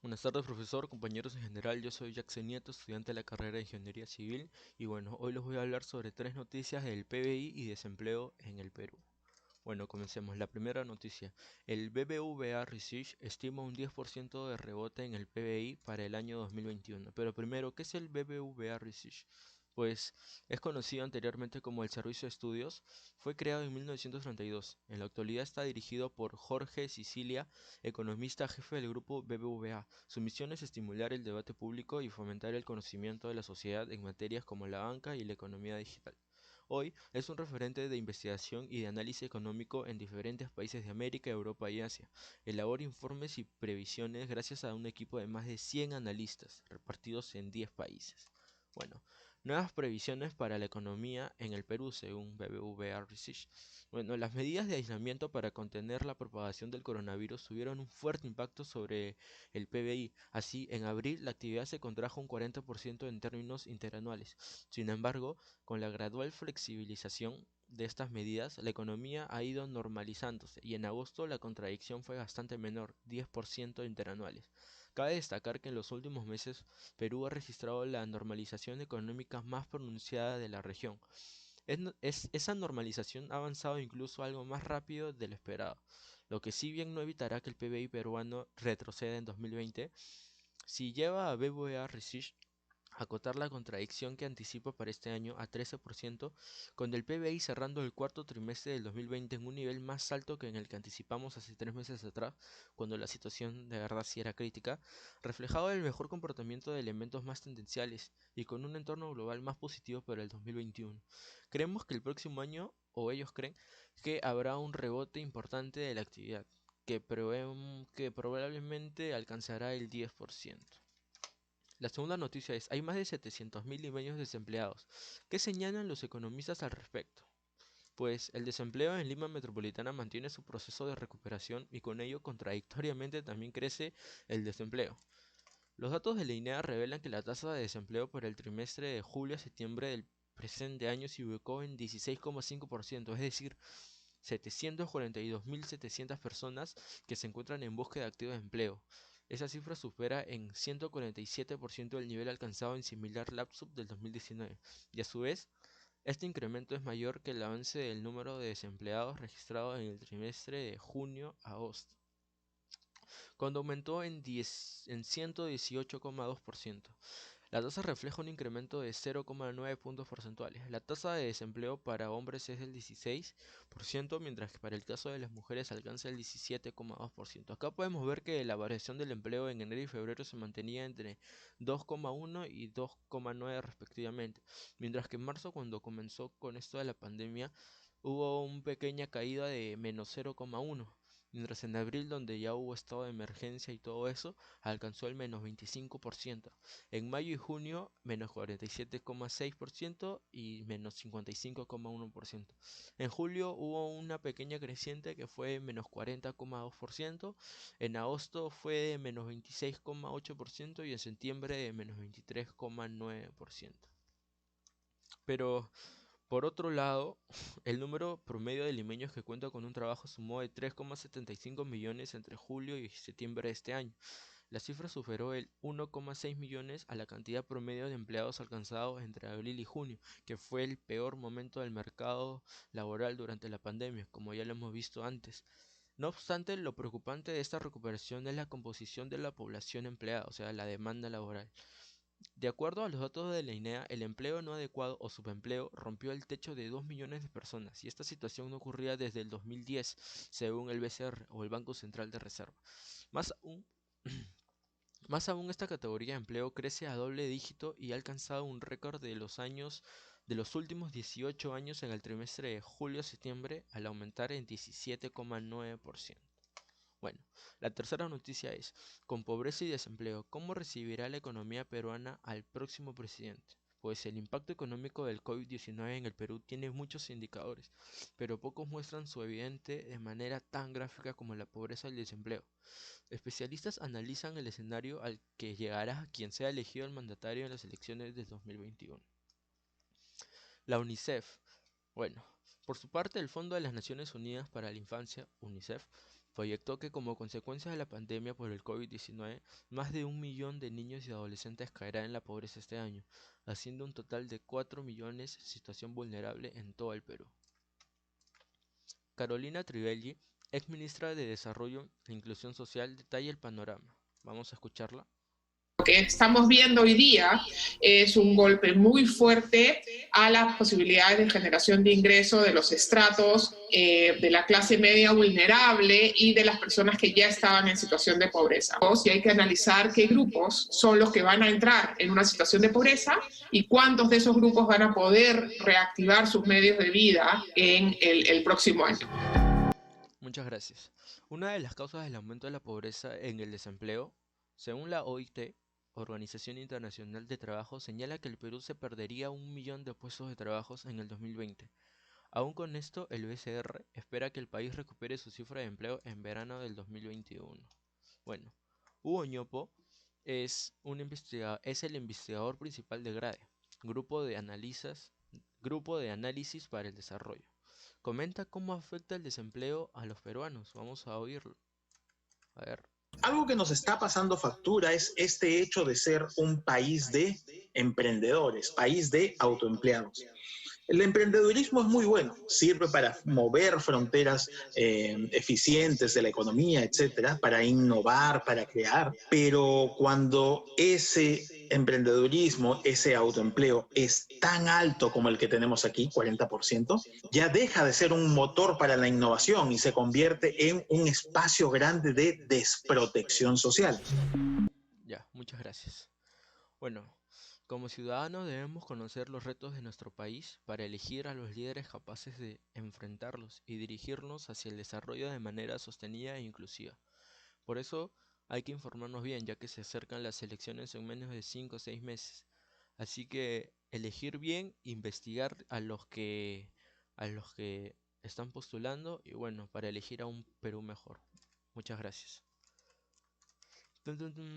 Buenas tardes, profesor, compañeros en general. Yo soy Jackson Nieto, estudiante de la carrera de Ingeniería Civil. Y bueno, hoy les voy a hablar sobre tres noticias del PBI y desempleo en el Perú. Bueno, comencemos. La primera noticia. El BBVA Research estima un 10% de rebote en el PBI para el año 2021. Pero primero, ¿qué es el BBVA Research? Pues es conocido anteriormente como el Servicio de Estudios. Fue creado en 1932. En la actualidad está dirigido por Jorge Sicilia, economista jefe del grupo BBVA. Su misión es estimular el debate público y fomentar el conocimiento de la sociedad en materias como la banca y la economía digital. Hoy es un referente de investigación y de análisis económico en diferentes países de América, Europa y Asia. Elabora informes y previsiones gracias a un equipo de más de 100 analistas repartidos en 10 países. Bueno, nuevas previsiones para la economía en el Perú según BBVA Research. Bueno, las medidas de aislamiento para contener la propagación del coronavirus tuvieron un fuerte impacto sobre el PBI. Así, en abril la actividad se contrajo un 40% en términos interanuales. Sin embargo, con la gradual flexibilización de estas medidas, la economía ha ido normalizándose y en agosto la contradicción fue bastante menor, 10% interanuales. Cabe destacar que en los últimos meses Perú ha registrado la normalización económica más pronunciada de la región. Esa normalización ha avanzado incluso algo más rápido de lo esperado, lo que si bien no evitará que el PBI peruano retroceda en 2020, si lleva a BBVA Research acotar la contradicción que anticipa para este año a 13%, con el PBI cerrando el cuarto trimestre del 2020 en un nivel más alto que en el que anticipamos hace 3 meses atrás, cuando la situación de verdad sí era crítica, reflejado el mejor comportamiento de elementos más tendenciales y con un entorno global más positivo para el 2021. Creemos que el próximo año, o ellos creen, que habrá un rebote importante de la actividad, que probablemente alcanzará el 10%. La segunda noticia es, hay más de 700.000 limeños desempleados. ¿Qué señalan los economistas al respecto? Pues el desempleo en Lima Metropolitana mantiene su proceso de recuperación y con ello contradictoriamente también crece el desempleo. Los datos de la INEA revelan que la tasa de desempleo por el trimestre de julio a septiembre del presente año se ubicó en 16,5%, es decir, 742.700 personas que se encuentran en búsqueda activa de empleo. Esa cifra supera en 147% el nivel alcanzado en similar lapsus del 2019, y a su vez, este incremento es mayor que el avance del número de desempleados registrado en el trimestre de junio a agosto, cuando aumentó en 118,2%. La tasa refleja un incremento de 0,9 puntos porcentuales. La tasa de desempleo para hombres es del 16%, mientras que para el caso de las mujeres alcanza el 17,2%. Acá podemos ver que la variación del empleo en enero y febrero se mantenía entre 2,1 y 2,9 respectivamente, mientras que en marzo, cuando comenzó con esto de la pandemia, hubo una pequeña caída de menos 0,1, mientras en abril, donde ya hubo estado de emergencia y todo eso, alcanzó el menos 25%. En mayo y junio, menos 47,6% y menos 55,1%. En julio hubo una pequeña creciente que fue menos 40,2%. En agosto fue de menos 26,8% y en septiembre de menos 23,9%. Pero por otro lado, el número promedio de limeños que cuenta con un trabajo sumó de 3,75 millones entre julio y septiembre de este año. La cifra superó el 1,6 millones a la cantidad promedio de empleados alcanzados entre abril y junio, que fue el peor momento del mercado laboral durante la pandemia, como ya lo hemos visto antes. No obstante, lo preocupante de esta recuperación es la composición de la población empleada, o sea, la demanda laboral. De acuerdo a los datos de la INEA, el empleo no adecuado o subempleo rompió el techo de 2 millones de personas y esta situación no ocurría desde el 2010, según el BCR o el Banco Central de Reserva. Más aún, Más aún, esta categoría de empleo crece a doble dígito y ha alcanzado un récord de los últimos 18 años en el trimestre de julio-septiembre al aumentar en 17,9%. Bueno, la tercera noticia es, con pobreza y desempleo, ¿cómo recibirá la economía peruana al próximo presidente? Pues el impacto económico del COVID-19 en el Perú tiene muchos indicadores, pero pocos muestran su evidente de manera tan gráfica como la pobreza y el desempleo. Especialistas analizan el escenario al que llegará quien sea elegido el mandatario en las elecciones de 2021. La UNICEF. Bueno, por su parte, el Fondo de las Naciones Unidas para la Infancia, UNICEF, proyectó que como consecuencia de la pandemia por el COVID-19, más de 1 millón de niños y adolescentes caerán en la pobreza este año, haciendo un total de 4 millones en situación vulnerable en todo el Perú. Carolina Trivelli, ex ministra de Desarrollo e Inclusión Social, detalla el panorama. Vamos a escucharla. Lo que estamos viendo hoy día es un golpe muy fuerte a las posibilidades de generación de ingresos de los estratos de la clase media vulnerable y de las personas que ya estaban en situación de pobreza. Y hay que analizar qué grupos son los que van a entrar en una situación de pobreza y cuántos de esos grupos van a poder reactivar sus medios de vida en el próximo año. Muchas gracias. Una de las causas del aumento de la pobreza en el desempleo, según la OIT, Organización Internacional de Trabajo, señala que el Perú se perdería 1 millón de puestos de trabajo en el 2020. Aún con esto, el BCR espera que el país recupere su cifra de empleo en verano del 2021. Bueno, Hugo Ñopo es el investigador principal de GRADE, Grupo de Análisis para el Desarrollo. Comenta cómo afecta el desempleo a los peruanos. Vamos a oírlo. A ver. Algo que nos está pasando factura es este hecho de ser un país de emprendedores, país de autoempleados. El emprendedurismo es muy bueno, sirve para mover fronteras eficientes de la economía, etcétera, para innovar, para crear, pero cuando ese emprendedurismo, ese autoempleo es tan alto como el que tenemos aquí, 40%, ya deja de ser un motor para la innovación y se convierte en un espacio grande de desprotección social. Ya, muchas gracias. Bueno, como ciudadanos debemos conocer los retos de nuestro país para elegir a los líderes capaces de enfrentarlos y dirigirnos hacia el desarrollo de manera sostenida e inclusiva. Por eso hay que informarnos bien, ya que se acercan las elecciones en menos de 5 o 6 meses. Así que elegir bien, investigar a los que están postulando y bueno, para elegir a un Perú mejor. Muchas gracias. Tun, tun, tun.